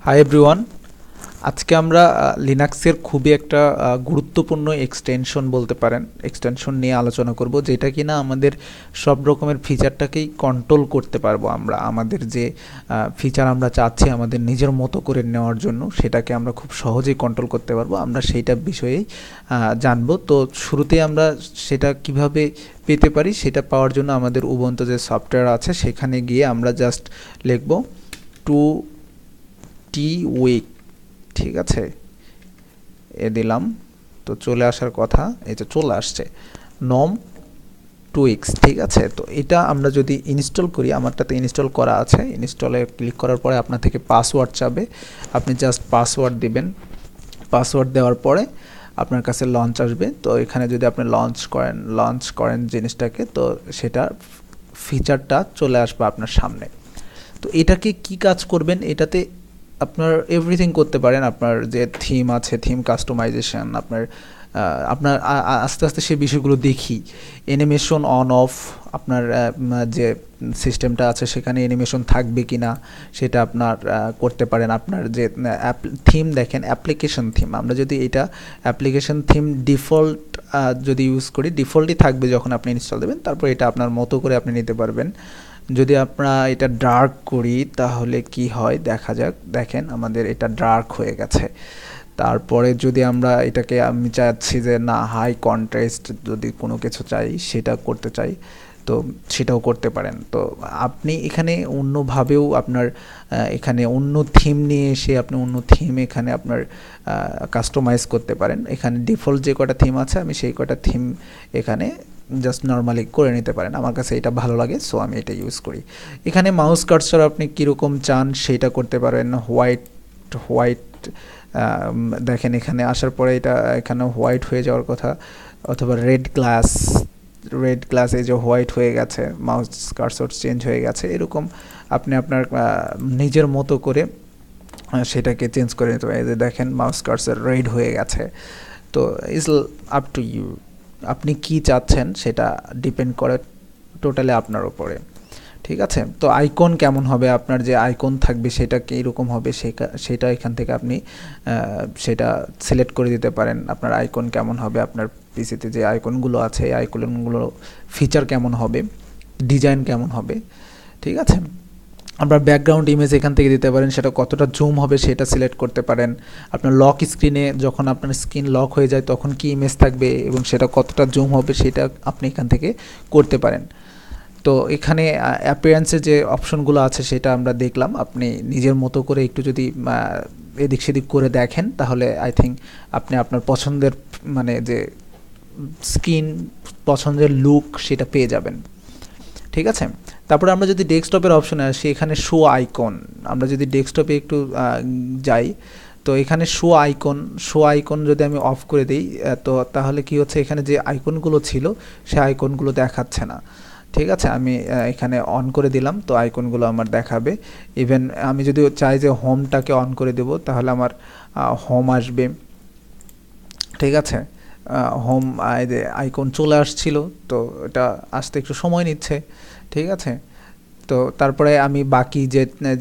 Hi everyone, আজকে আমরা লিনাক্সের খুবই একটা গুরুত্বপূর্ণ এক্সটেনশন বলতে পারেন এক্সটেনশন নিয়ে আলোচনা করব, যেটা কিনা আমাদের সব রকমের ফিচারটাকেই কন্ট্রোল করতে পারবো। আমরা আমাদের যে ফিচার আমরা চাচ্ছি আমাদের নিজের মতো করে নেওয়ার জন্য, সেটাকে আমরা খুব সহজেই কন্ট্রোল করতে পারবো। আমরা সেইটা বিষয়েই জানবো। তো শুরুতেই আমরা সেটা কিভাবে পেতে পারি, সেটা পাওয়ার জন্য আমাদের উবুন্টু যে সফটওয়্যার আছে সেখানে গিয়ে আমরা জাস্ট লিখব টু টি উইক, ঠিক আছে, এ দিলাম। তো চলে আসার কথা, এই যে চলে আসছে GNOME Tweaks, ঠিক আছে। তো এটা আমরা যদি ইনস্টল করি, আমারটাতে ইনস্টল করা আছে, ইনস্টলে ক্লিক করার পরে আপনার থেকে পাসওয়ার্ড চাবে, আপনি জাস্ট পাসওয়ার্ড দিবেন। পাসওয়ার্ড দেওয়ার পরে আপনার কাছে লঞ্চ আসবে। তো এখানে যদি আপনি লঞ্চ করেন জিনিসটাকে, তো সেটা ফিচারটা চলে আসবে আপনার সামনে। তো এটাকে কি কাজ করবেন, এটাতে আপনার এভরিথিং করতে পারেন। আপনার যে থিম আছে, থিম কাস্টমাইজেশন, আপনার আস্তে আস্তে সেই বিষয়গুলো দেখি। অ্যানিমেশন অন অফ, আপনার যে সিস্টেমটা আছে সেখানে অ্যানিমেশন থাকবে কি না সেটা আপনার করতে পারেন। আপনার যে থিম দেখেন, অ্যাপ্লিকেশন থিম, আমরা যদি এটা অ্যাপ্লিকেশন থিম ডিফল্ট যদি ইউজ করি, ডিফল্টই থাকবে যখন আপনি ইনস্টল দেবেন। তারপর এটা আপনার মতো করে আপনি নিতে পারবেন। যদি আমরা এটা ডার্ক করি তাহলে কি হয় দেখা যাক। দেখেন আমাদের এটা ডার্ক হয়ে গেছে। তারপরে যদি আমরা এটাকে, আমি চাচ্ছি যে না হাই কন্ট্রাস্ট যদি কোনো কিছু চাই, সেটা করতে চাই, তো সেটাও করতে পারেন। তো আপনি এখানে অন্যভাবেও আপনার এখানে অন্য থিম নিয়ে এসে আপনি অন্য থিম এখানে আপনার কাস্টমাইজ করতে পারেন। এখানে ডিফল্ট যে কটা থিম আছে আমি সেই কটা থিম এখানে জাস্ট নর্মালি করে নিতে পারেন। আমার কাছে এটা ভালো লাগে, সো আমি এটা ইউজ করি। এখানে মাউস কার্সার আপনি কীরকম চান সেটা করতে পারেন। হোয়াইট দেখেন এখানে আসার পরে এটা এখানে হোয়াইট হয়ে যাওয়ার কথা, অথবা রেড গ্লাস এই যে হোয়াইট হয়ে গেছে, মাউস কার্সার চেঞ্জ হয়ে গেছে, এরকম আপনি আপনার নিজের মতো করে সেটাকে চেঞ্জ করে নিতে পারেন। এই যে দেখেন মাউস কার্সার রেড হয়ে গেছে। তো ইজ আপ টু ইউ, আপনি কি চাচ্ছেন সেটা ডিপেন্ড করে টোটালি আপনার উপরে, ঠিক আছে। তো আইকন কেমন হবে, আপনার যে আইকন থাকবে সেটা কীরকম হবে সেটা এখান থেকে আপনি সেটা সিলেক্ট করে দিতে পারেন। আপনার আইকন কেমন হবে, আপনার পিসিতে যে আইকনগুলো আছে এই আইকনগুলো ফিচার কেমন হবে, ডিজাইন কেমন হবে, ঠিক আছে। আপনার ব্যাকগ্রাউন্ড ইমেজ এখান থেকে দিতে পারেন, সেটা কতটা জুম হবে সেটা সিলেক্ট করতে পারেন। আপনার লক স্ক্রিনে যখন আপনার স্ক্রিন লক হয়ে যায় তখন কি ইমেজ থাকবে এবং সেটা কতটা জুম হবে সেটা আপনি এখান থেকে করতে পারেন। তো এখানে অ্যাপিয়ারেন্সের যে অপশনগুলো আছে সেটা আমরা দেখলাম। আপনি নিজের মতো করে একটু যদি এদিক সেদিক করে দেখেন তাহলে আই থিঙ্ক আপনি আপনার পছন্দের মানে যে স্ক্রিন, পছন্দের লুক সেটা পেয়ে যাবেন, ঠিক আছে। তারপরে আমরা যদি ডেস্কটপের অপশনে আসি, এখানে শো আইকন, আমরা যদি ডেস্কটপে একটু যাই, তো এখানে শো আইকন যদি আমি অফ করে দিই, তো তাহলে কি হচ্ছে, এখানে যে আইকনগুলো ছিল সে আইকনগুলো দেখাচ্ছে না, ঠিক আছে। আমি এখানে অন করে দিলাম, তো আইকনগুলো আমার দেখাবে। ইভেন আমি যদি চাই যে হোমটাকে অন করে দেব তাহলে আমার হোম আসবে, ঠিক আছে। হোম আইকন চলে আসছিল, তো এটা আসতে একটু সময় নিচ্ছে, ঠিক আছে। তো তারপরে আমি বাকি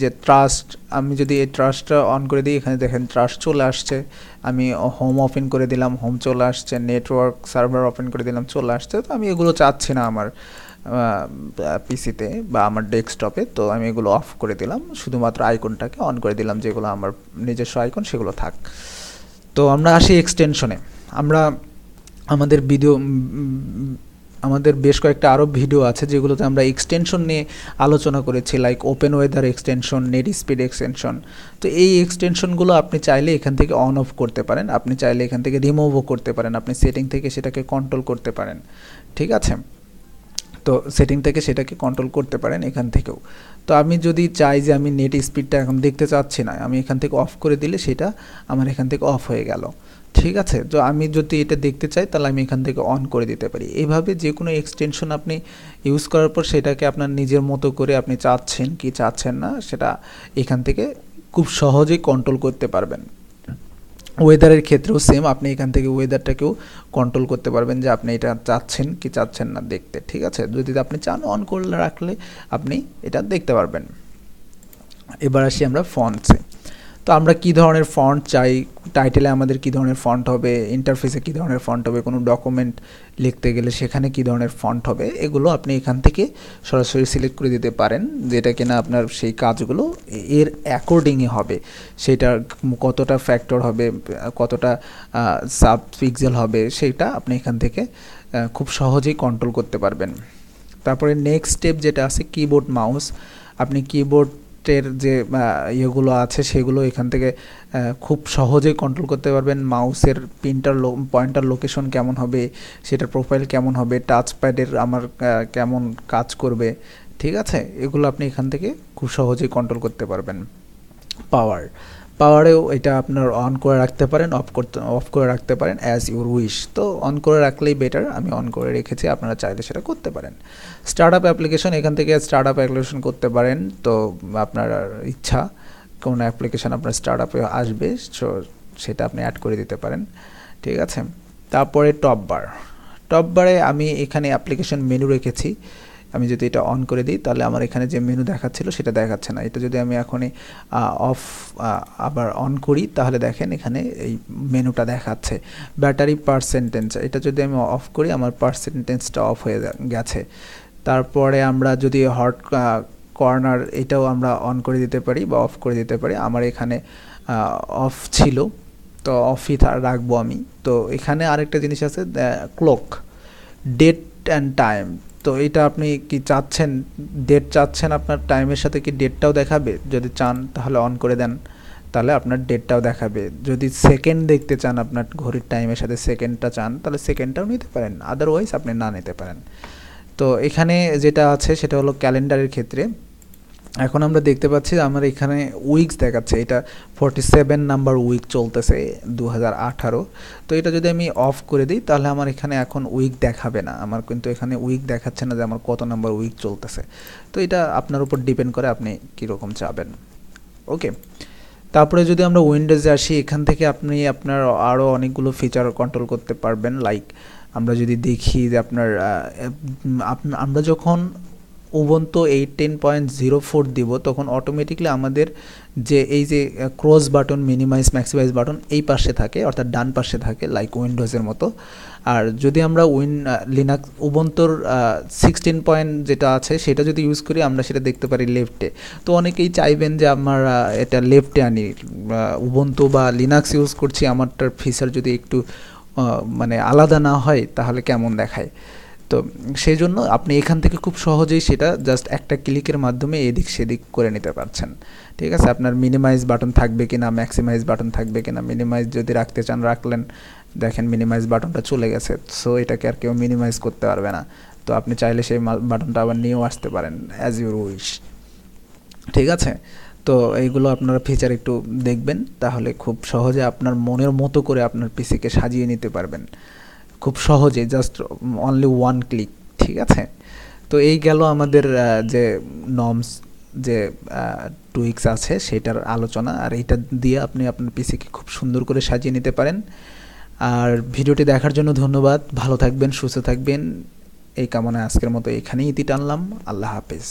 যে ট্রাস্ট, আমি যদি এই ট্রাস্টটা অন করে দিই, এখানে দেখেন ট্রাস্ট চলে আসছে। আমি হোম ওপেন করে দিলাম, হোম চলে আসছে। নেটওয়ার্ক সার্ভার ওপেন করে দিলাম, চলে আসছে। তো আমি এগুলো চাচ্ছি না আমার পিসিতে বা আমার ডেস্কটপে, তো আমি এগুলো অফ করে দিলাম, শুধুমাত্র আইকনটাকে অন করে দিলাম, যেগুলো আমার নিজস্ব আইকন সেগুলো থাক। তো আমরা আসি এক্সটেনশনে। আমরা আমাদের বেশ কয়েকটা আরও ভিডিও আছে যেগুলোতে আমরা এক্সটেনশন নিয়ে আলোচনা করেছি, like open weather extension, net speed extension. তো এই এক্সটেনশনগুলো আপনি চাইলে এখান থেকে অন অফ করতে পারেন, আপনি চাইলে এখান থেকে রিমুভও করতে পারেন, আপনি সেটিং থেকে সেটাকে কন্ট্রোল করতে পারেন, ঠিক আছে। তো সেটিং থেকে সেটাকে কন্ট্রোল করতে পারেন এখান থেকেও। তো আমি যদি চাই যে আমি নেট স্পিডটা এখন দেখতে চাচ্ছি না, আমি এখান থেকে অফ করে দিলে সেটা আমার এখান থেকে অফ হয়ে গেল, ঠিক আছে। তো আমি যদি এটা দেখতে চাই তাহলে আমি এখান থেকে অন করে দিতে পারি। এইভাবে যে কোনো এক্সটেনশন আপনি ইউজ করার পর সেটাকে আপনার নিজের মতো করে আপনি চাচ্ছেন কি চাচ্ছেন না সেটা এখান থেকে খুব সহজেই কন্ট্রোল করতে পারবেন। ওয়েদারের ক্ষেত্রেও সেম, আপনি এখান থেকে ওয়েদারটাকেও কন্ট্রোল করতে পারবেন যে আপনি এটা চাচ্ছেন কি চাচ্ছেন না দেখতে, ঠিক আছে। যদি আপনি চান অন করে রাখলে আপনি এটা দেখতে পারবেন। এবার আসি আমরা ফন্টসে। তো আমরা কি ধরনের ফন্ট চাই, টাইটেলে আমাদের কি ধরনের ফন্ট হবে, ইন্টারফেসে কি ধরনের ফন্ট হবে, কোনো ডকুমেন্ট লিখতে গেলে সেখানে কি ধরনের ফন্ট হবে, এগুলো আপনি এখান থেকে সরাসরি সিলেক্ট করে দিতে পারেন, যেটা কিনা আপনার সেই কাজগুলো এর অ্যাকর্ডিংই হবে। সেটা কতটা ফ্যাক্টর হবে, কতটা সাব পিক্সেল হবে, সেটা আপনি এখান থেকে খুব সহজেই কন্ট্রোল করতে পারবেন। তারপরে নেক্সট স্টেপ যেটা আছে কিবোর্ড মাউস, আপনি কিবোর্ডের যে ইয়েগুলো আছে সেগুলো এখান থেকে খুব সহজেই কন্ট্রোল করতে পারবেন। মাউসের পয়েন্টার লোকেশন কেমন হবে, সেটার প্রোফাইল কেমন হবে, টাচ প্যাডের আমার কেমন কাজ করবে, ঠিক আছে, এগুলো আপনি এখান থেকে খুব সহজেই কন্ট্রোল করতে পারবেন। পাওয়ারেও এটা আপনার অন করে রাখতে পারেন, অফ করে রাখতে পারেন অ্যাজ ইউর উইশ। তো অন করে রাখলেই বেটার, আমি অন করে রেখেছি, আপনারা চাইলে সেটা করতে পারেন। স্টার্টআপ অ্যাপ্লিকেশন, এখান থেকে স্টার্টআপ অ্যাপ্লিকেশন করতে পারেন। তো আপনার ইচ্ছা কোন অ্যাপ্লিকেশন আপনার স্টার্টআপে আসবে সেটা আপনি অ্যাড করে দিতে পারেন, ঠিক আছে। তারপরে টপ বারে আমি এখানে অ্যাপ্লিকেশন মেনু রেখেছি। আমি যদি এটা অন করে দিই তাহলে আমার এখানে যে মেনু দেখাচ্ছিল সেটা দেখাচ্ছে না। এটা যদি আমি এখনই অফ আবার অন করি তাহলে দেখেন এখানে এই মেনুটা দেখাচ্ছে। ব্যাটারি পার্সেন্টেজ, এটা যদি আমি অফ করি আমার পার্সেন্টেজটা অফ হয়ে গেছে। তারপরে আমরা যদি হট কর্নার, এটাও আমরা অন করে দিতে পারি বা অফ করে দিতে পারি। আমার এখানে অফ ছিল, তো অফই রাখবো আমি। তো এখানে আরেকটা জিনিস আছে, ক্লক, ডেট অ্যান্ড টাইম। তো এটা আপনি কি চাচ্ছেন, ডেট চাচ্ছেন আপনার টাইমের সাথে কি ডেটটাও দেখাবে? যদি চান তাহলে অন করে দেন, তাহলে আপনার ডেটটাও দেখাবে। যদি সেকেন্ড দেখতে চান, আপনার ঘড়ির টাইমের সাথে সেকেন্ডটা চান, তাহলে সেকেন্ডটাও নিতে পারেন, আদারওয়াইজ আপনি না নিতে পারেন। তো এখানে যেটা আছে সেটা হলো ক্যালেন্ডারের ক্ষেত্রে। এখন আমরা দেখতে পাচ্ছি আমার এখানে উইকস দেখাচ্ছে, এটা 47 নাম্বার উইক চলতেছে 2018। তো এটা যদি আমি অফ করে দিই তাহলে আমার এখানে এখন উইক দেখাবে না, আমার কিন্তু এখানে উইক দেখাচ্ছে না যে আমার কত নাম্বার উইক চলতেছে। তো এটা আপনার উপর ডিপেন্ড করে আপনি কীরকম চাবেন। ওকে, তারপরে যদি আমরা উইন্ডোজে আসি, এখান থেকে আপনি আপনার আরও অনেকগুলো ফিচার কন্ট্রোল করতে পারবেন। লাইক আমরা যদি দেখি যে আপনার আমরা যখন Ubuntu 18.04 দিব তখন অটোমেটিকলি আমাদের যে এই যে cross button, minimize, maximize button এই পাশে থাকে, অর্থাৎ ডান পাশে থাকে, লাইক উইন্ডোজের মতো। আর যদি আমরা লিনাক্স উবুন্তুর 16 যেটা আছে সেটা যদি ইউজ করি আমরা সেটা দেখতে পারি লেফটে। তো অনেকেই চাইবেন যে আমার এটা লেফটে আনি, উবুন্টু বা লিনাক্স ইউজ করছি, আমারটার ফিচার যদি একটু মানে আলাদা না হয় তাহলে কেমন দেখায়। তো সেই জন্য আপনি এখান থেকে খুব সহজেই সেটা জাস্ট একটা ক্লিকের মাধ্যমে এদিক সেদিক করে নিতে পারছেন, ঠিক আছে। আপনার মিনিমাইজ বাটন থাকবে কিনা, ম্যাক্সিমাইজ বাটন থাকবে কিনা, মিনিমাইজ যদি রাখতে চান রাখলেন, দেখেন মিনিমাইজ বাটনটা চলে গেছে। সো এটাকে আর কেউ মিনিমাইজ করতে পারবে না। তো আপনি চাইলে সেই বাটনটা আবার নিয়েও আসতে পারেন অ্যাজ ইউর উইশ, ঠিক আছে। তো এইগুলো আপনারা ফিচার একটু দেখবেন, তাহলে খুব সহজে আপনার মনের মতো করে আপনার পিসিকে সাজিয়ে নিতে পারবেন খুব সহজে, জাস্ট অনলি ওয়ান ক্লিক, ঠিক আছে। তো এই গেল আমাদের যে নর্মস যে টুইক্স আছে সেটার আলোচনা, আর এইটা দিয়ে আপনি আপনার পিসিকে খুব সুন্দর করে সাজিয়ে নিতে পারেন। আর ভিডিওটি দেখার জন্য ধন্যবাদ, ভালো থাকবেন, সুস্থ থাকবেন এই কামনায় আজকের মতো এখানেই ইতি টানলাম। আল্লাহ হাফেজ।